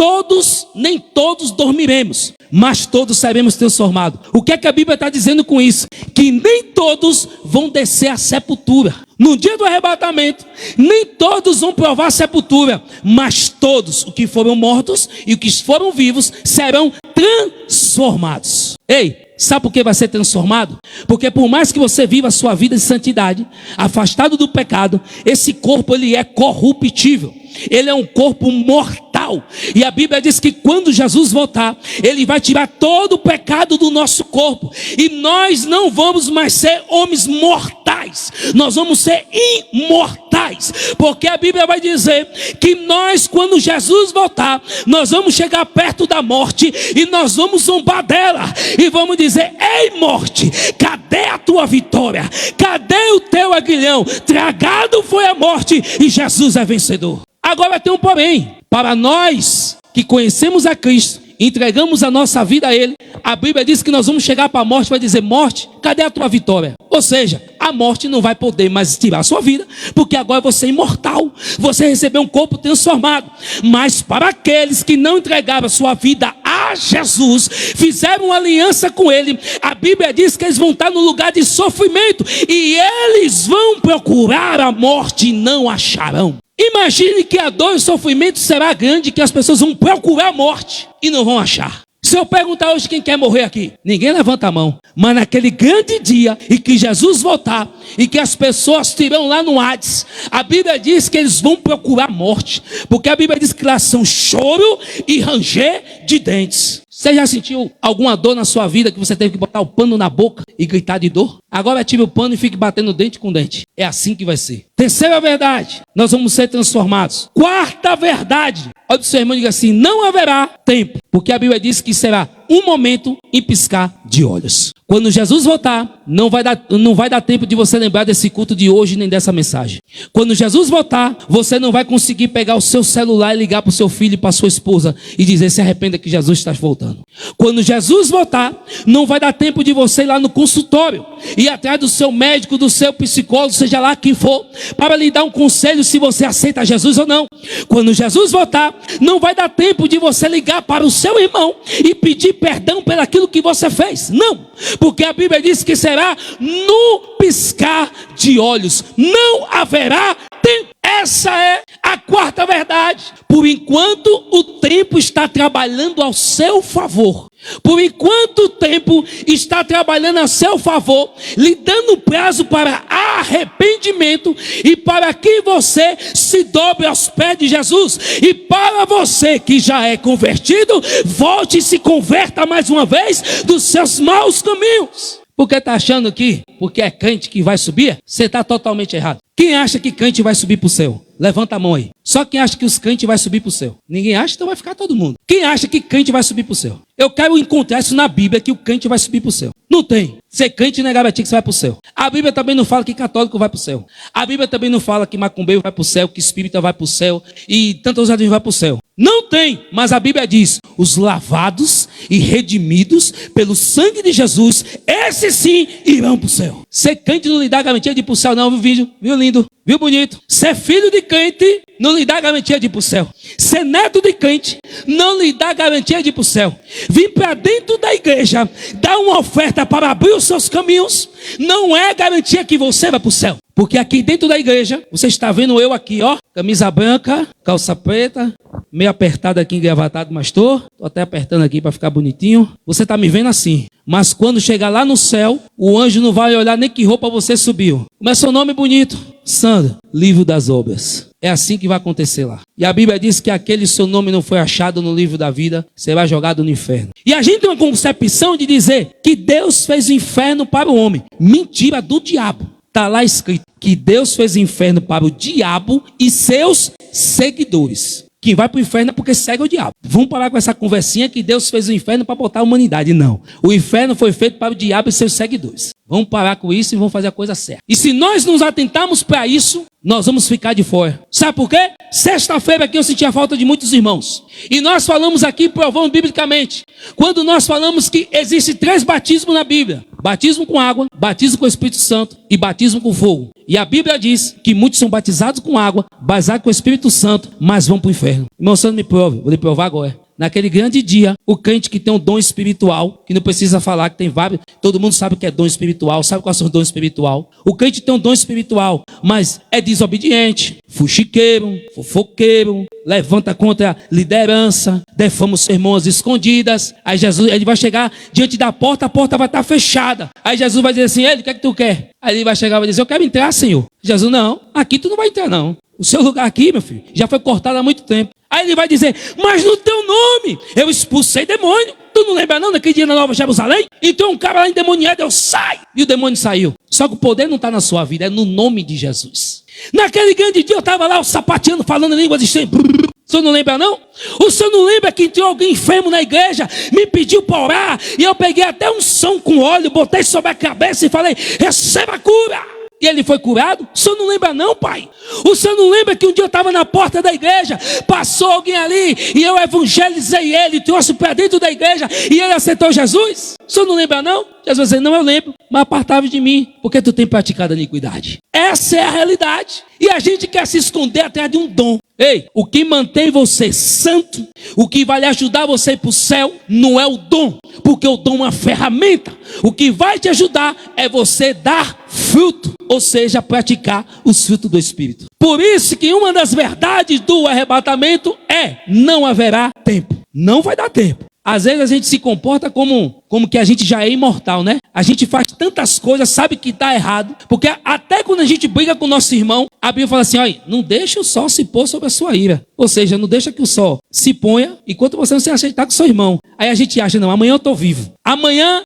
nem todos dormiremos, mas todos seremos transformados. O que é que a Bíblia está dizendo com isso? Que nem todos vão descer à sepultura. No dia do arrebatamento, nem todos vão provar a sepultura, mas todos, os que foram mortos e os que foram vivos, serão transformados. Ei, sabe por que vai ser transformado? Porque por mais que você viva a sua vida de santidade, afastado do pecado, esse corpo ele é corruptível. Ele é um corpo mortal. E a Bíblia diz que quando Jesus voltar, Ele vai tirar todo o pecado do nosso corpo. E nós não vamos mais ser homens mortais. Nós vamos ser imortais. Porque a Bíblia vai dizer que nós, quando Jesus voltar, nós vamos chegar perto da morte e nós vamos zombar dela. E vamos dizer, ei morte, cadê a tua vitória? Cadê o teu aguilhão? Tragado foi a morte e Jesus é vencedor. Agora tem um porém, para nós que conhecemos a Cristo, entregamos a nossa vida a Ele, a Bíblia diz que nós vamos chegar para a morte e vai dizer, morte, cadê a tua vitória? Ou seja, a morte não vai poder mais tirar a sua vida, porque agora você é imortal, você recebeu um corpo transformado. Mas para aqueles que não entregaram a sua vida a Jesus, fizeram uma aliança com Ele, a Bíblia diz que eles vão estar no lugar de sofrimento, e eles vão procurar a morte e não acharão. Imagine que a dor e o sofrimento será grande, que as pessoas vão procurar a morte e não vão achar. Se eu perguntar hoje quem quer morrer aqui, ninguém levanta a mão. Mas naquele grande dia em que Jesus voltar e que as pessoas estirão lá no Hades, a Bíblia diz que eles vão procurar a morte. Porque a Bíblia diz que lá são choro e ranger de dentes. Você já sentiu alguma dor na sua vida que você teve que botar o pano na boca e gritar de dor? Agora tire o pano e fique batendo dente com dente. É assim que vai ser. Terceira verdade, nós vamos ser transformados. Quarta verdade, olha o seu irmão e diga assim, não haverá tempo. Porque a Bíblia diz que será um momento em piscar de olhos. Quando Jesus voltar, não vai dar tempo de você lembrar desse culto de hoje nem dessa mensagem. Quando Jesus voltar, você não vai conseguir pegar o seu celular e ligar para o seu filho e para a sua esposa e dizer, se arrependa que Jesus está voltando. Quando Jesus voltar, não vai dar tempo de você ir lá no consultório, ir atrás do seu médico, do seu psicólogo, seja lá quem for, para lhe dar um conselho se você aceita Jesus ou não. Quando Jesus voltar, não vai dar tempo de você ligar para o seu irmão e pedir perdão pelo aquilo que você fez. Não, porque a Bíblia diz que será no piscar de olhos. Não haverá tempo. Essa é a quarta verdade. Por enquanto o tempo está trabalhando ao seu favor, por enquanto o tempo está trabalhando a seu favor, lhe dando prazo para arrependimento e para que você se dobre aos pés de Jesus. E para você que já é convertido, volte e se converta mais uma vez dos seus maus caminhos. Porque está achando que porque é crente que vai subir? Você está totalmente errado. Quem acha que crente vai subir para o céu? Levanta a mão aí. Só quem acha que os crentes vai subir para o céu. Ninguém acha, então vai ficar todo mundo. Quem acha que crente vai subir para o céu? Eu quero encontrar isso na Bíblia, que o crente vai subir para o céu. Não tem. Ser crente não é garantia que você vai para o céu. A Bíblia também não fala que católico vai para o céu. A Bíblia também não fala que macumbeiro vai para o céu, que espírita vai para o céu e tantos outros vai para o céu. Não tem, mas a Bíblia diz, os lavados e redimidos pelo sangue de Jesus, esses sim irão para o céu. Ser crente não lhe dá garantia de ir para o céu não, viu vídeo? Viu lindo? Viu bonito? Ser filho de crente não lhe dá garantia de ir para o céu. Ser neto de crente não lhe dá garantia de ir para o céu. Vir para dentro da igreja, dar uma oferta para abrir os seus caminhos, não é garantia que você vai para o céu. Porque aqui dentro da igreja, você está vendo eu aqui, ó, camisa branca, calça preta, meio apertado aqui, engravatado, mas tô até apertando aqui para ficar bonitinho. Você está me vendo assim. Mas quando chegar lá no céu, o anjo não vai olhar nem que roupa você subiu. Como é seu nome bonito? Sandra, livro das obras. É assim que vai acontecer lá. E a Bíblia diz que aquele seu nome não foi achado no livro da vida, será jogado no inferno. E a gente tem uma concepção de dizer que Deus fez o inferno para o homem. Mentira do diabo. Está lá escrito que Deus fez o inferno para o diabo e seus seguidores. Quem vai para o inferno é porque segue o diabo. Vamos parar com essa conversinha que Deus fez o inferno para botar a humanidade. Não. O inferno foi feito para o diabo e seus seguidores. Vamos parar com isso e vamos fazer a coisa certa. E se nós nos atentarmos para isso, nós vamos ficar de fora. Sabe por quê? Sexta-feira aqui eu senti a falta de muitos irmãos. E nós falamos aqui, provando biblicamente, quando nós falamos que existe 3 batismos na Bíblia. Batismo com água, batismo com o Espírito Santo e batismo com fogo. E a Bíblia diz que muitos são batizados com água, batizados com o Espírito Santo, mas vão para o inferno. Irmão, você não me prove, vou lhe provar agora. Naquele grande dia, o crente que tem um dom espiritual, que não precisa falar, que tem vários, todo mundo sabe o que é dom espiritual, sabe qual é o dom espiritual. O crente tem um dom espiritual, mas é desobediente, fuxiqueiro, fofoqueiro, levanta contra a liderança, defama os sermões escondidas. Aí Jesus, ele vai chegar diante da porta, a porta vai estar fechada. Aí Jesus vai dizer assim, ele, o que é que tu quer? Aí ele vai chegar e vai dizer, eu quero entrar, Senhor. Jesus, não, aqui tu não vai entrar não. O seu lugar aqui, meu filho, já foi cortado há muito tempo. Aí ele vai dizer, mas no teu nome eu expulsei demônio. Tu não lembra não daquele dia na Nova Jerusalém? Então um cara lá endemoniado, eu saio. E o demônio saiu. Só que o poder não está na sua vida, é no nome de Jesus. Naquele grande dia eu estava lá, sapateando, falando línguas estranhas. O senhor não lembra não? O senhor não lembra que entrou alguém enfermo na igreja, me pediu para orar, e eu peguei até um som com óleo, botei sobre a cabeça e falei, receba a cura. E ele foi curado? O senhor não lembra não, pai? O senhor não lembra que um dia eu estava na porta da igreja, passou alguém ali, e eu evangelizei ele, trouxe para dentro da igreja, e ele aceitou Jesus? O senhor não lembra não? Jesus vai dizer, não, eu lembro, mas apartava de mim, porque tu tem praticado a iniquidade. Essa é a realidade. E a gente quer se esconder atrás de um dom. Ei, o que mantém você santo, o que vai lhe ajudar você a ir para o céu, não é o dom, porque o dom é uma ferramenta. O que vai te ajudar é você dar fruto, ou seja, praticar os frutos do Espírito. Por isso que uma das verdades do arrebatamento é, não haverá tempo. Não vai dar tempo. Às vezes a gente se comporta como que a gente já é imortal, né? A gente faz tantas coisas, sabe que está errado. Porque até quando a gente briga com o nosso irmão, a Bíblia fala assim, olha, não deixa o sol se pôr sobre a sua ira. Ou seja, não deixa que o sol se ponha enquanto você não se aceitar com o seu irmão. Aí a gente acha, não, amanhã eu estou vivo. Amanhã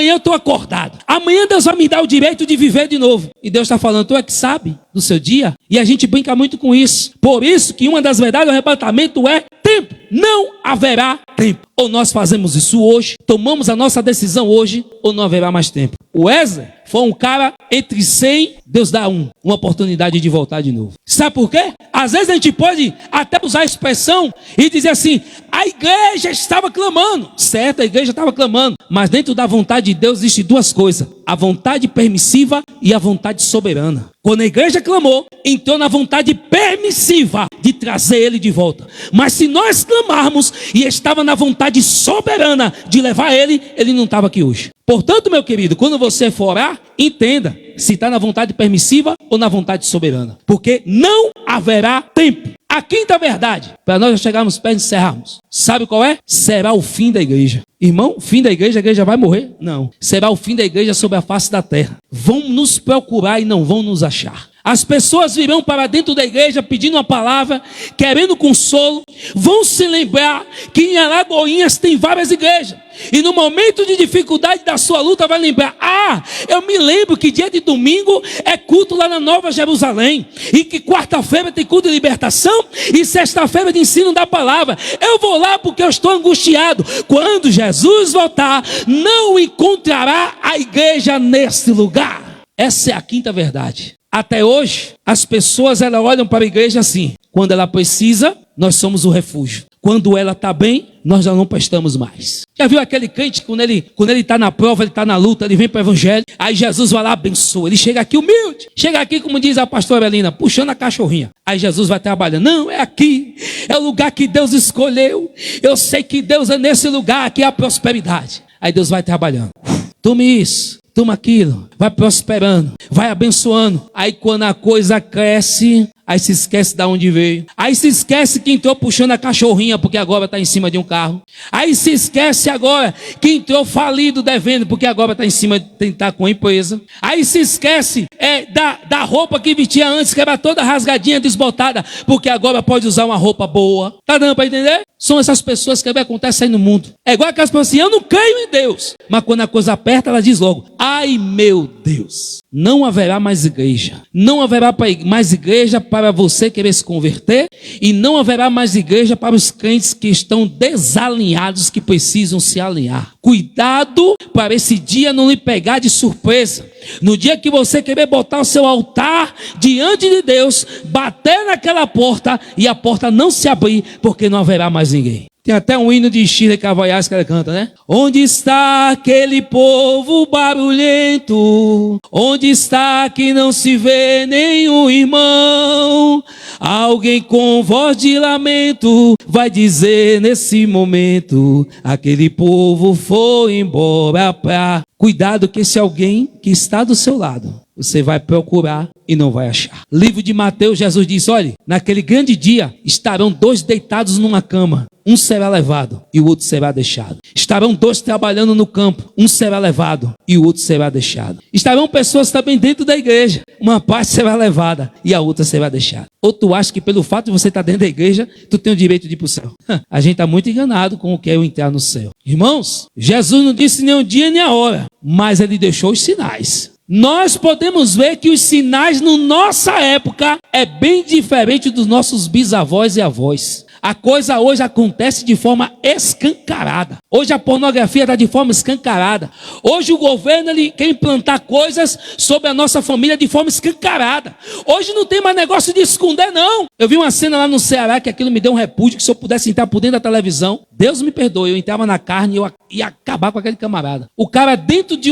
eu estou acordado. Amanhã Deus vai me dar o direito de viver de novo. E Deus está falando, tu é que sabe do seu dia? E a gente brinca muito com isso. Por isso que uma das verdades do arrebatamento é tempo. Não haverá tempo. Ou nós fazemos isso hoje, tomamos a nossa decisão hoje, ou não haverá mais tempo. O Wesley foi um cara entre 100, Deus dá uma oportunidade de voltar de novo. Sabe por quê? Às vezes a gente pode até usar a expressão e dizer assim, a igreja estava clamando. Certo, a igreja estava clamando. Mas dentro da vontade de Deus existem 2 coisas. A vontade permissiva e a vontade soberana. Quando a igreja clamou, entrou na vontade permissiva de trazer ele de volta. Mas se nós clamarmos e estava na vontade soberana de levar ele, ele não estava aqui hoje. Portanto, meu querido, quando você for orar, entenda se está na vontade permissiva ou na vontade soberana. Porque não haverá tempo. A quinta verdade, para nós chegarmos perto de encerrarmos, sabe qual é? Será o fim da igreja. Irmão, fim da igreja, a igreja vai morrer? Não. Será o fim da igreja sobre a face da terra. Vão nos procurar e não vão nos achar. As pessoas virão para dentro da igreja pedindo uma palavra, querendo consolo, vão se lembrar que em Alagoinhas tem várias igrejas. E no momento de dificuldade da sua luta vai lembrar, eu me lembro que dia de domingo é culto lá na Nova Jerusalém, e que quarta-feira tem culto de libertação, e sexta-feira de ensino da palavra. Eu vou lá porque eu estou angustiado. Quando Jesus voltar, não encontrará a igreja nesse lugar. Essa é a quinta verdade. Até hoje, as pessoas elas olham para a igreja assim, quando ela precisa, nós somos o refúgio. Quando ela está bem, nós já não prestamos mais. Já viu aquele crente, quando ele está na prova, ele está na luta, ele vem para o evangelho, aí Jesus vai lá, abençoa, ele chega aqui humilde, chega aqui, como diz a pastora Belina, puxando a cachorrinha, aí Jesus vai trabalhando, não, é aqui, é o lugar que Deus escolheu, eu sei que Deus é nesse lugar, aqui é a prosperidade, aí Deus vai trabalhando, tome isso, toma aquilo, vai prosperando, vai abençoando, aí quando a coisa cresce, aí se esquece de onde veio, aí se esquece que entrou puxando a cachorrinha, porque agora está em cima de um carro, aí se esquece agora que entrou falido devendo, porque agora está em cima de tentar com a empresa, aí se esquece da roupa que vestia antes, que era toda rasgadinha, desbotada, porque agora pode usar uma roupa boa, tá dando para entender? São essas pessoas que acontecem aí no mundo, é igual aquelas pessoas assim, eu não creio em Deus, mas quando a coisa aperta, ela diz logo, ai meu Deus, não haverá mais igreja, não haverá mais igreja para você querer se converter, e não haverá mais igreja para os crentes que estão desalinhados, que precisam se alinhar. Cuidado para esse dia não lhe pegar de surpresa. No dia que você querer botar o seu altar diante de Deus, bater naquela porta e a porta não se abrir, porque não haverá mais ninguém. Tem até um hino de Shirley Carvalhais que ela canta, né? Onde está aquele povo barulhento? Onde está que não se vê nenhum irmão? Alguém com voz de lamento vai dizer nesse momento, aquele povo foi embora pra... Cuidado que esse alguém que está do seu lado, você vai procurar e não vai achar. Livro de Mateus, Jesus diz, olha, naquele grande dia estarão dois deitados numa cama, um será levado e o outro será deixado. Estarão dois trabalhando no campo, um será levado e o outro será deixado. Estarão pessoas também dentro da igreja, uma parte será levada e a outra será deixada. Ou tu acha que pelo fato de você estar dentro da igreja, tu tem o direito de ir para o céu? A gente está muito enganado com o que é o entrar no céu. Irmãos, Jesus não disse nem o dia nem a hora, mas ele deixou os sinais. Nós podemos ver que os sinais na nossa época é bem diferente dos nossos bisavós e avós. A coisa hoje acontece de forma escancarada. Hoje a pornografia está de forma escancarada. Hoje o governo ele quer implantar coisas sobre a nossa família de forma escancarada. Hoje não tem mais negócio de esconder, não. Eu vi uma cena lá no Ceará que aquilo me deu um repúdio, que se eu pudesse entrar por dentro da televisão, Deus me perdoe, eu entrava na carne e eu ia acabar com aquele camarada. O cara dentro de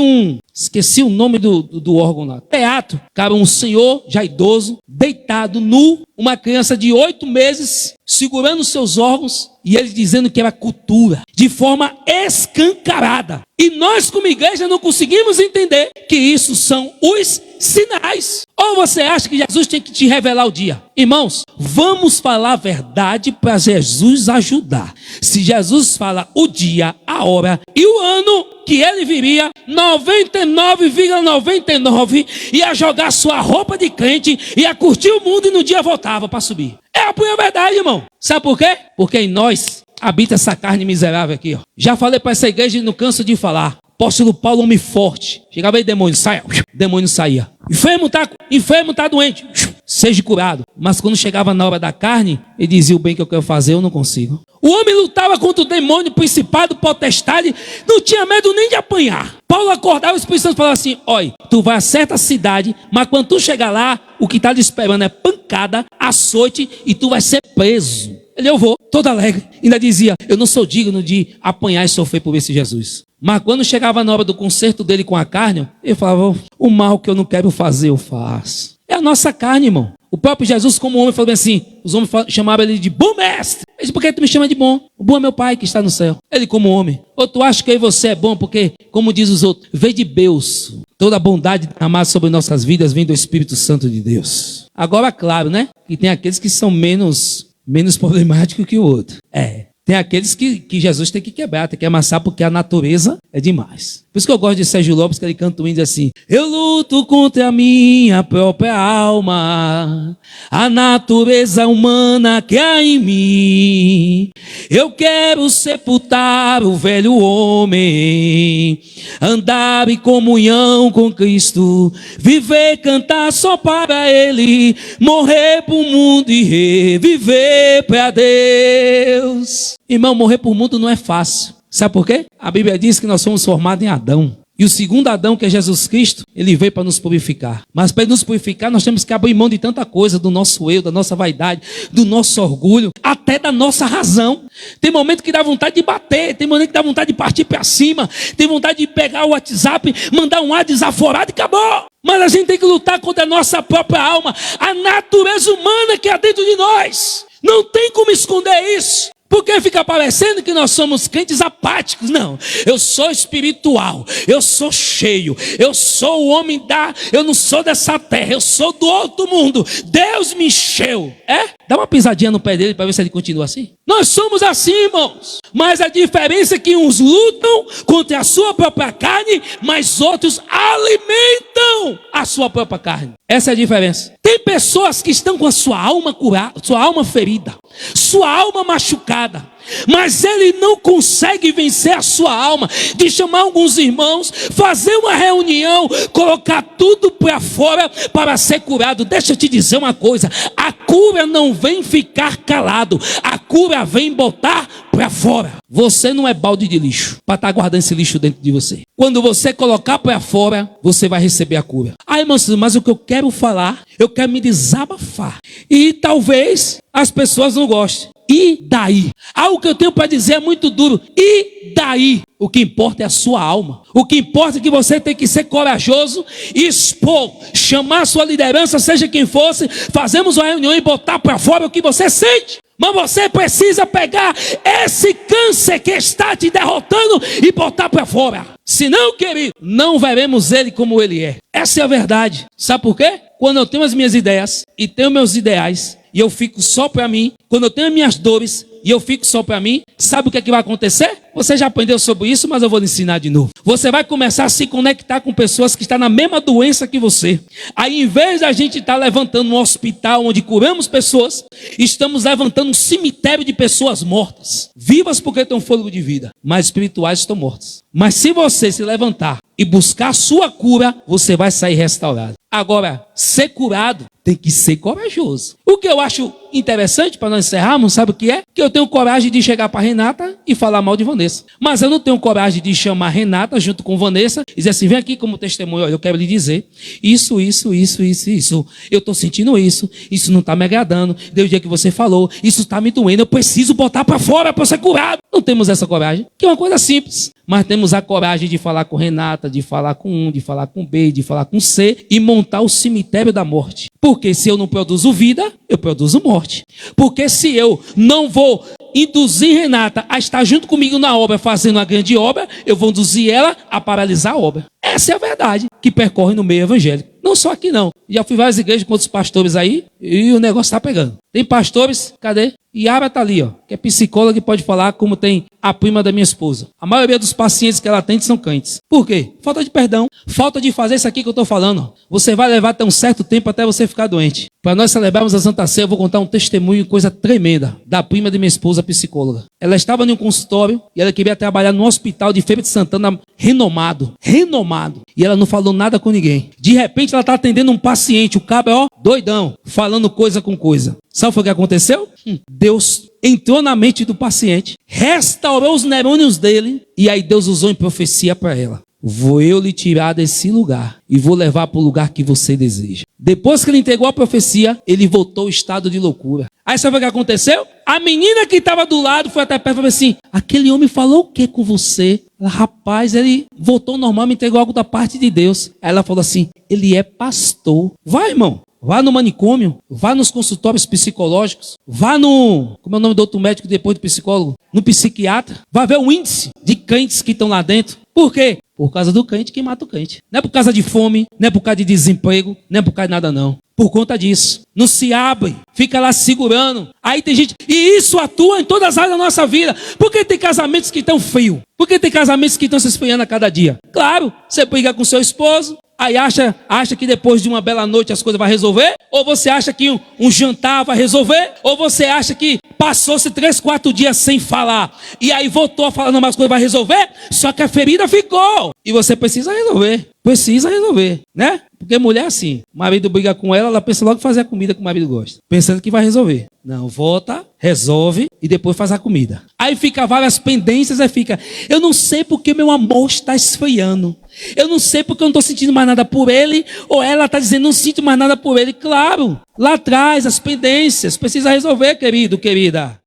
esqueci o nome do órgão lá, teatro, cara, um senhor já idoso, deitado, nu, uma criança de 8 meses, segurando seus órgãos, e ele dizendo que era cultura, de forma escancarada. E nós como igreja não conseguimos entender que isso são os sinais. Ou você acha que Jesus tem que te revelar o dia? Irmãos, vamos falar a verdade para Jesus ajudar. Se Jesus fala o dia, a hora e o ano que ele viria, 99,99 ia jogar sua roupa de crente, ia curtir o mundo e no dia voltava para subir. É a pura verdade, irmão. Sabe por quê? Porque em nós habita essa carne miserável aqui, ó. Já falei para essa igreja e não canso de falar. Apóstolo Paulo, homem forte. Chegava aí, demônio, saia. Demônio saía. Enfermo tá doente. Seja curado. Mas quando chegava na hora da carne, ele dizia, o bem que eu quero fazer, eu não consigo. O homem lutava contra o demônio, principado, potestade, não tinha medo nem de apanhar. Paulo acordava, o Espírito Santo falava assim, olha, tu vai a certa cidade, mas quando tu chegar lá, o que está lhe esperando é pancada, açoite, e tu vai ser preso. Eu vou, todo alegre, ainda dizia, eu não sou digno de apanhar e sofrer por esse Jesus. Mas quando chegava na hora do conserto dele com a carne, ele falava, o mal que eu não quero fazer, eu faço. É a nossa carne, irmão. O próprio Jesus, como homem, falou assim, os homens chamavam ele de bom mestre. Ele disse, por que tu me chama de bom? O bom é meu pai que está no céu. Ele como homem. Ou tu acha que eu e você é bom porque, como diz os outros, vem de Deus. Toda a bondade amada sobre nossas vidas vem do Espírito Santo de Deus. Agora, claro, né? Que tem aqueles que são menos problemáticos que o outro. Tem aqueles que Jesus tem que quebrar, tem que amassar, porque a natureza é demais. Por isso que eu gosto de Sérgio Lopes, que ele canta um hino assim, eu luto contra a minha própria alma, a natureza humana que há em mim. Eu quero sepultar o velho homem, andar em comunhão com Cristo, viver, cantar só para Ele, morrer para o mundo e reviver para Deus. Irmão, morrer por mundo não é fácil. Sabe por quê? A Bíblia diz que nós somos formados em Adão. E o segundo Adão, que é Jesus Cristo, ele veio para nos purificar. Mas para nos purificar, nós temos que abrir mão de tanta coisa, do nosso eu, da nossa vaidade, do nosso orgulho, até da nossa razão. Tem momento que dá vontade de bater, tem momento que dá vontade de partir para cima, tem vontade de pegar o WhatsApp, mandar um ar desaforado e acabou. Mas a gente tem que lutar contra a nossa própria alma, a natureza humana que há dentro de nós. Não tem como esconder isso. Porque fica parecendo que nós somos crentes apáticos. Não, eu sou espiritual, eu sou cheio, eu sou o homem eu não sou dessa terra, eu sou do outro mundo. Deus me encheu. Dá uma pisadinha no pé dele para ver se ele continua assim. Nós somos assim, irmãos. Mas a diferença é que uns lutam contra a sua própria carne, mas outros alimentam a sua própria carne. Essa é a diferença. Tem pessoas que estão com a sua alma curada, sua alma ferida, sua alma machucada, mas ele não consegue vencer a sua alma, de chamar alguns irmãos, fazer uma reunião, colocar tudo para fora para ser curado. Deixa eu te dizer uma coisa, a cura não vem ficar calado, a cura vem botar para fora. Você não é balde de lixo para estar guardando esse lixo dentro de você. Quando você colocar para fora, você vai receber a cura. Irmãos, mas o que eu quero falar, eu quero me desabafar. E talvez as pessoas não gostem. E daí? Algo que eu tenho para dizer é muito duro. E daí? O que importa é a sua alma. O que importa é que você tem que ser corajoso, expor, chamar a sua liderança, seja quem fosse, fazemos uma reunião e botar para fora o que você sente. Mas você precisa pegar esse câncer que está te derrotando e botar para fora. Senão, querido, não veremos ele como ele é. Essa é a verdade. Sabe por quê? Quando eu tenho as minhas ideias e tenho meus ideais e eu fico só para mim, quando eu tenho as minhas dores e eu fico só para mim, sabe o que é que vai acontecer? Você já aprendeu sobre isso, mas eu vou lhe ensinar de novo. Você vai começar a se conectar com pessoas que estão na mesma doença que você. Aí, em vez da gente estar levantando um hospital onde curamos pessoas, estamos levantando um cemitério de pessoas mortas. Vivas porque têm um fôlego de vida, mas espirituais estão mortas. Mas se você se levantar e buscar a sua cura, você vai sair restaurado. Agora, ser curado tem que ser corajoso. O que eu acho interessante para nós encerrarmos, sabe o que é? Que eu tenho coragem de chegar para Renata e falar mal de Vanessa. Mas eu não tenho coragem de chamar Renata junto com Vanessa e dizer assim, vem aqui como testemunho, eu quero lhe dizer isso. Eu estou sentindo isso não está me agradando, desde o dia que você falou, isso está me doendo, eu preciso botar para fora para ser curado. Não temos essa coragem, que é uma coisa simples. Mas temos a coragem de falar com Renata, de falar com um, de falar com B, de falar com C e montar o cemitério da morte. Porque se eu não produzo vida, eu produzo morte. Porque se eu não vou induzir Renata a estar junto comigo na obra, fazendo uma grande obra, eu vou induzir ela a paralisar a obra. Essa é a verdade que percorre no meio evangélico. Não só aqui não. Já fui várias igrejas com outros pastores aí e o negócio está pegando. Tem pastores, cadê? Yara está ali, que é psicóloga e pode falar como tem a prima da minha esposa. A maioria dos pacientes que ela atende são crentes. Por quê? Falta de perdão. Falta de fazer isso aqui que eu estou falando. Você vai levar até um certo tempo até você ficar doente. Para nós celebrarmos a Santa Ceia, eu vou contar um testemunho, coisa tremenda, da prima de minha esposa, psicóloga. Ela estava em um consultório e ela queria trabalhar num hospital de Feira de Santana renomado. E ela não falou nada com ninguém. De repente ela está atendendo um paciente, o cabo doidão, falando coisa com coisa. Sabe o que aconteceu? Deus entrou na mente do paciente, restaurou os neurônios dele e aí Deus usou em profecia para ela. Vou eu lhe tirar desse lugar e vou levar para o lugar que você deseja. Depois que ele entregou a profecia, ele voltou ao estado de loucura. Aí sabe o que aconteceu? A menina que estava do lado foi até perto e falou assim, aquele homem falou o que com você? Ela, rapaz, ele voltou ao normal, me entregou algo da parte de Deus. Aí ela falou assim, ele é pastor. Vai, irmão. Vá no manicômio, vá nos consultórios psicológicos, vá no, como é o nome do outro médico depois do psicólogo? No psiquiatra. Vá ver o índice de crentes que estão lá dentro. Por quê? Por causa do crente que mata o crente. Não é por causa de fome, não é por causa de desemprego, não é por causa de nada não. Por conta disso. Não se abre, fica lá segurando. Aí tem gente, e isso atua em todas as áreas da nossa vida. Por que tem casamentos que estão frios? Por que tem casamentos que estão se esfriando a cada dia? Claro, você briga com seu esposo, aí acha que depois de uma bela noite as coisas vão resolver? Ou você acha que um jantar vai resolver? Ou você acha que passou-se 3, 4 dias sem falar e aí voltou a falar, não, mas as coisas vão resolver? Só que a ferida ficou. E você precisa resolver. Né? Porque mulher é assim, o marido briga com ela, ela pensa logo em fazer a comida que o marido gosta. Pensando que vai resolver. Não, volta, resolve e depois faz a comida. Aí fica várias pendências, aí fica, eu não sei porque meu amor está esfriando. Eu não sei porque eu não estou sentindo mais nada por ele, ou ela está dizendo, não sinto mais nada por ele. Claro, lá atrás, as pendências, precisa resolver, querido, querida.